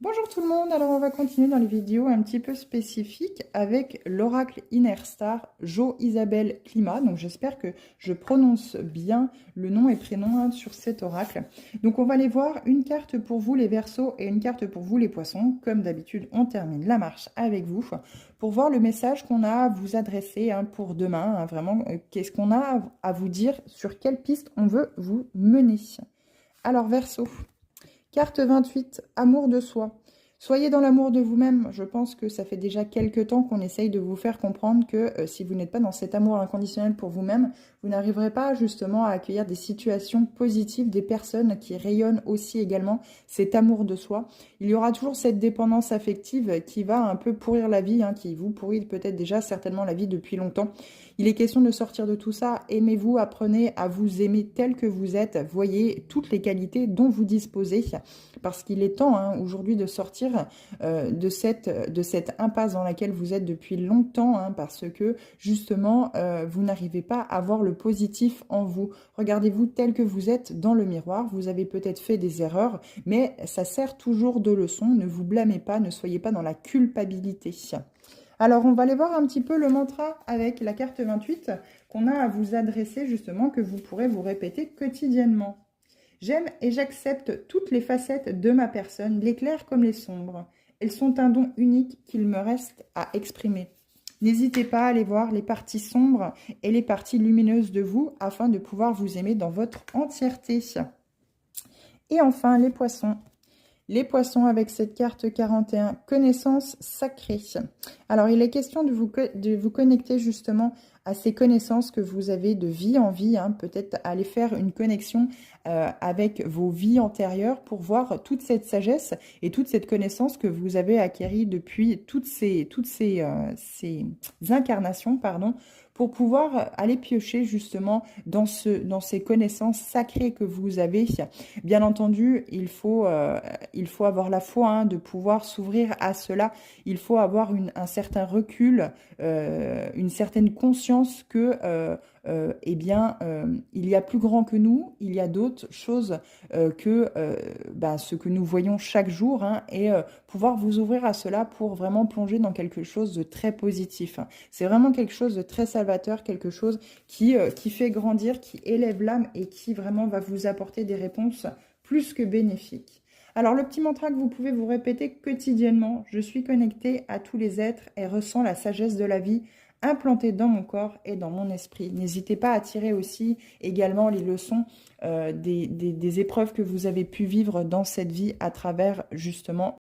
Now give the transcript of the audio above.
Bonjour tout le monde, alors on va continuer dans les vidéos un petit peu spécifiques avec l'oracle Inner Star Jo Isabelle Climat. Donc j'espère que je prononce bien le nom et prénom sur cet oracle. Donc on va aller voir une carte pour vous les Verseaux et une carte pour vous les Poissons. Comme d'habitude, on termine la marche avec vous pour voir le message qu'on a à vous adresser pour demain. Vraiment, qu'est-ce qu'on a à vous dire, sur quelle piste on veut vous mener. Alors Verseau. Carte 28, amour de soi. Soyez dans l'amour de vous-même. Je pense que ça fait déjà quelques temps qu'on essaye de vous faire comprendre que si vous n'êtes pas dans cet amour inconditionnel pour vous-même, vous n'arriverez pas justement à accueillir des situations positives, des personnes qui rayonnent aussi également cet amour de soi. Il y aura toujours cette dépendance affective qui va un peu pourrir la vie, qui vous pourrit peut-être déjà certainement la vie depuis longtemps. Il est question de sortir de tout ça. Aimez-vous, apprenez à vous aimer tel que vous êtes. Voyez toutes les qualités dont vous disposez. Parce qu'il est temps aujourd'hui de sortir de cette impasse dans laquelle vous êtes depuis longtemps. Parce que justement, vous n'arrivez pas à voir le positif en vous. Regardez-vous tel que vous êtes dans le miroir. Vous avez peut-être fait des erreurs, mais ça sert toujours de leçon. Ne vous blâmez pas, ne soyez pas dans la culpabilité. Alors, on va aller voir un petit peu le mantra avec la carte 28 qu'on a à vous adresser justement, que vous pourrez vous répéter quotidiennement. J'aime et j'accepte toutes les facettes de ma personne, les claires comme les sombres. Elles sont un don unique qu'il me reste à exprimer. N'hésitez pas à aller voir les parties sombres et les parties lumineuses de vous afin de pouvoir vous aimer dans votre entièreté. Et enfin, les poissons. Les poissons avec cette carte 41, connaissance sacrée. Alors, il est question de vous connecter justement à ces connaissances que vous avez de vie en vie. Peut-être aller faire une connexion avec vos vies antérieures pour voir toute cette sagesse et toute cette connaissance que vous avez acquérie depuis toutes ces incarnations, pour pouvoir aller piocher justement dans ces connaissances sacrées que vous avez. Bien entendu, il faut avoir la foi de pouvoir s'ouvrir à cela. Il faut avoir un certain recul, une certaine conscience que il y a plus grand que nous, il y a d'autres choses que ce que nous voyons chaque jour, et pouvoir vous ouvrir à cela pour vraiment plonger dans quelque chose de très positif. C'est vraiment quelque chose de très salvateur, quelque chose qui fait grandir, qui élève l'âme et qui vraiment va vous apporter des réponses plus que bénéfiques. Alors, le petit mantra que vous pouvez vous répéter quotidiennement, je suis connecté à tous les êtres et ressens la sagesse de la vie implantée dans mon corps et dans mon esprit. N'hésitez pas à tirer aussi également les leçons des épreuves que vous avez pu vivre dans cette vie à travers justement